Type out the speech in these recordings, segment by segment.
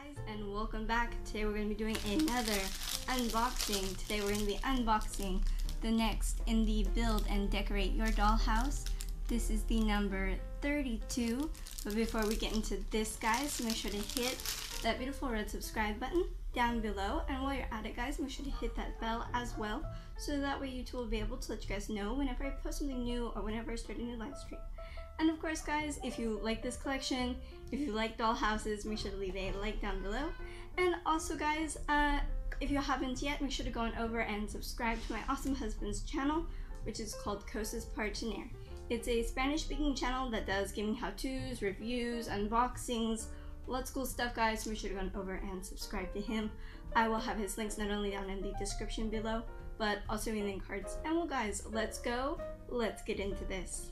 guys, and welcome back. Today we're going to be doing another unboxing. Today we're going to be unboxing the next in the build and decorate your dollhouse. This is the number 32. But before we get into this, guys, make sure to hit that beautiful red subscribe button down below, and while you're at it, guys, make sure to hit that bell as well, so that way YouTube will be able to let you guys know whenever I post something new or whenever I start a new live stream. And of course, guys, if you like this collection, if you like doll houses, make sure to leave a like down below. And also, guys, if you haven't yet, make sure to go on over and subscribe to my awesome husband's channel, which is called Cosas Partiner. It's a Spanish-speaking channel that does gaming how-tos, reviews, unboxings, lots of cool stuff, guys. So make sure to go on over and subscribe to him. I will have his links not only down in the description below, but also in the cards. And well, guys, let's go. Let's get into this.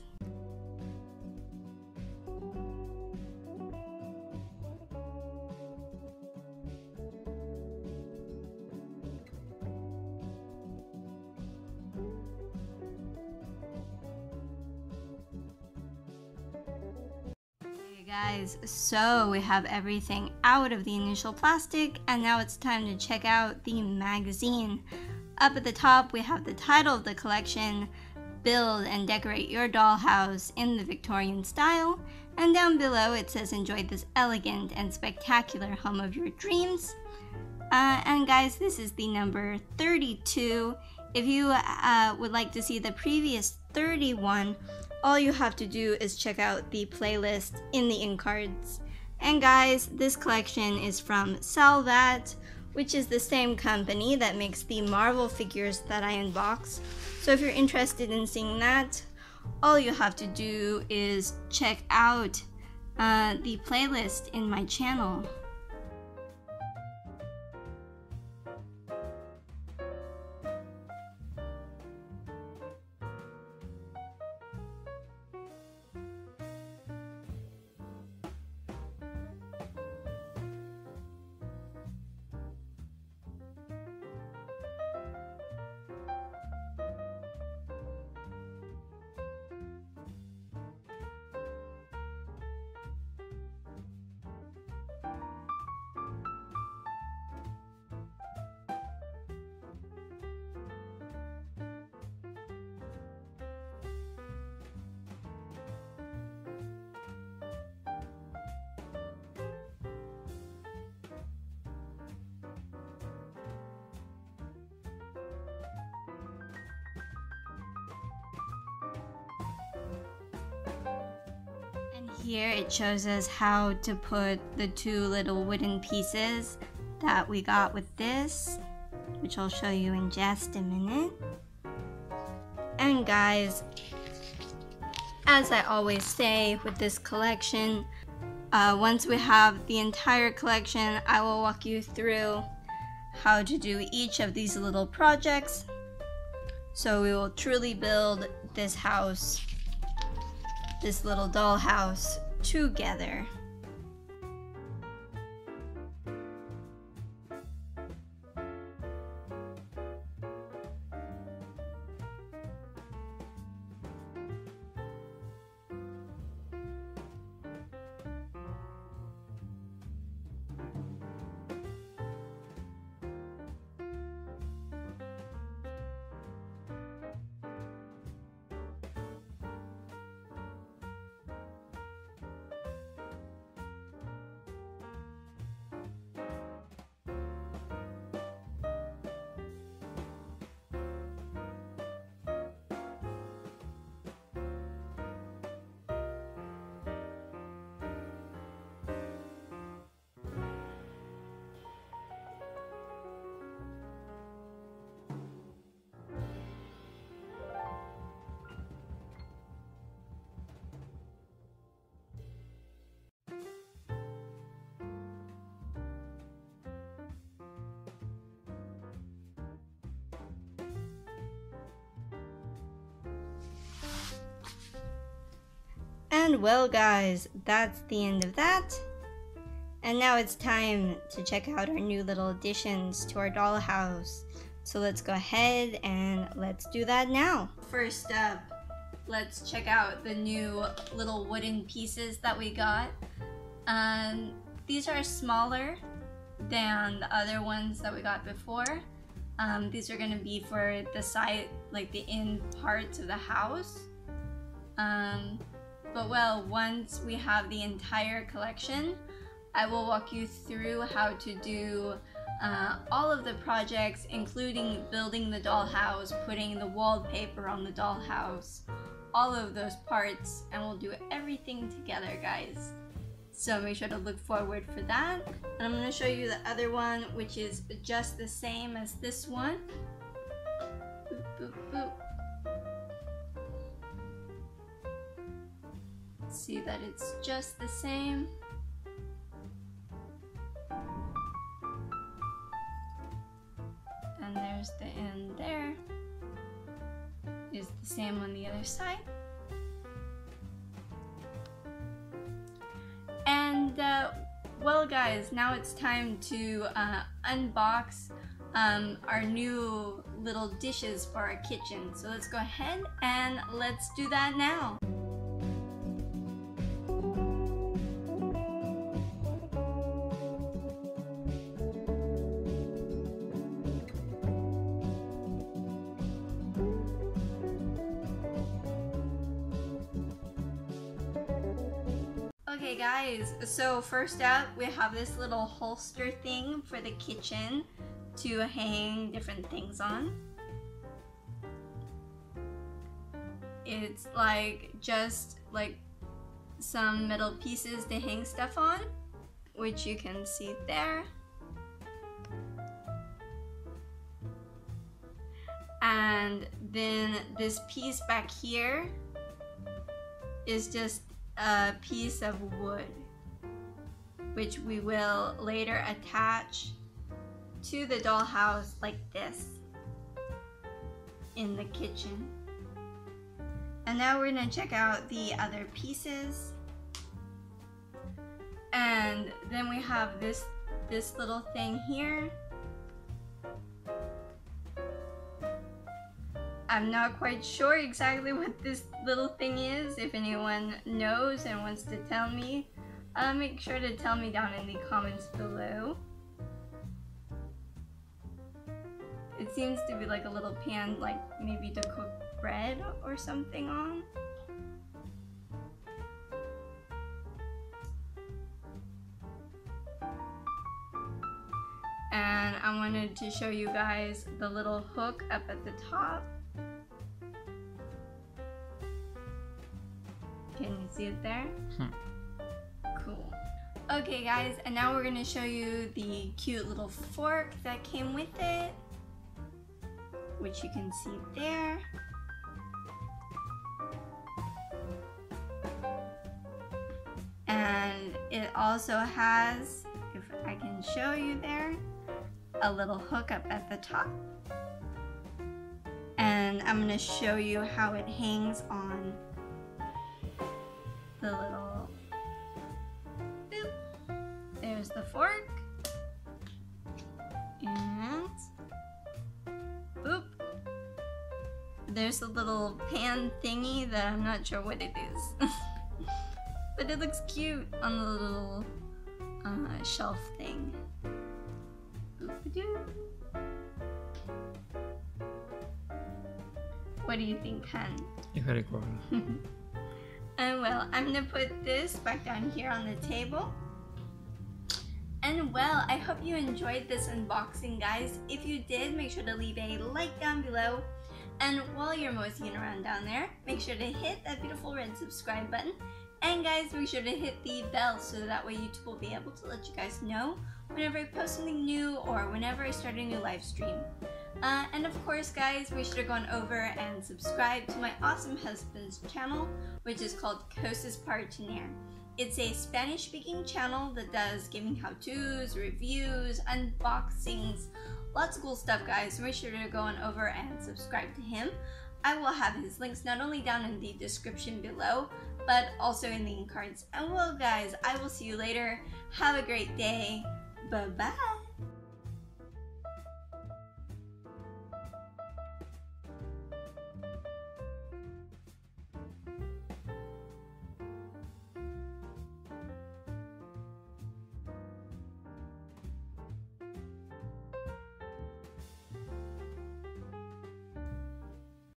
Guys, so we have everything out of the initial plastic, and now it's time to check out the magazine. Up at the top we have the title of the collection, Build and Decorate Your Dollhouse in the Victorian Style, and down below it says enjoy this elegant and spectacular home of your dreams. And guys, this is the number 32. If you would like to see the previous 31, all you have to do is check out the playlist in the in cards. And guys, this collection is from Salvat, which is the same company that makes the Marvel figures that I unbox. So if you're interested in seeing that, all you have to do is check out the playlist in my channel. Here it shows us how to put the two little wooden pieces that we got with this, which I'll show you in just a minute. And guys, as I always say with this collection, once we have the entire collection, I will walk you through how to do each of these little projects, so we will truly build this house, this little dollhouse, together. And well, guys, that's the end of that. And now it's time to check out our new little additions to our dollhouse. So let's go ahead and let's do that now. First up, let's check out the new little wooden pieces that we got. These are smaller than the other ones that we got before. These are gonna be for the side, like the in parts of the house. But well, once we have the entire collection, I will walk you through how to do all of the projects, including building the dollhouse, putting the wallpaper on the dollhouse, all of those parts, and we'll do everything together, guys. So make sure to look forward for that. And I'm going to show you the other one, which is just the same as this one. Boop, boop, boop. See that it's just the same. And there's the end there. Is the same on the other side. And well guys, now it's time to unbox our new little dishes for our kitchen. So let's go ahead and let's do that now. Okay guys, so first up we have this little holster thing for the kitchen to hang different things on. It's like just like some metal pieces to hang stuff on, which you can see there. And then this piece back here is just a piece of wood, which we will later attach to the dollhouse like this in the kitchen. And now we're gonna check out the other pieces. And then we have this little thing here. I'm not quite sure exactly what this little thing is. If anyone knows and wants to tell me, make sure to tell me down in the comments below. It seems to be like a little pan, like maybe to cook bread or something on. And I wanted to show you guys the little hook up at the top. Can you see it there? Cool. Okay guys, and now we're going to show you the cute little fork that came with it, which you can see there. And it also has, if I can show you there, a little hook up at the top. And I'm going to show you how it hangs on the little boop. There's the fork. And boop. There's a little pan thingy that I'm not sure what it is. But it looks cute on the little shelf thing. Boop-a-doo. What do you think, hun? Very cool. And well, I'm gonna put this back down here on the table. And well, I hope you enjoyed this unboxing, guys. If you did, make sure to leave a like down below. And while you're moseying around down there, make sure to hit that beautiful red subscribe button. And guys, be sure to hit the bell so that way YouTube will be able to let you guys know whenever I post something new or whenever I start a new live stream. And of course guys, be sure to go on over and subscribe to my awesome husband's channel, which is called Cosas Partiner. It's a Spanish speaking channel that does gaming how-tos, reviews, unboxings, lots of cool stuff guys, so make sure to go on over and subscribe to him. I will have his links not only down in the description below, but also in the cards. And well guys, I will see you later. Have a great day. Bye bye.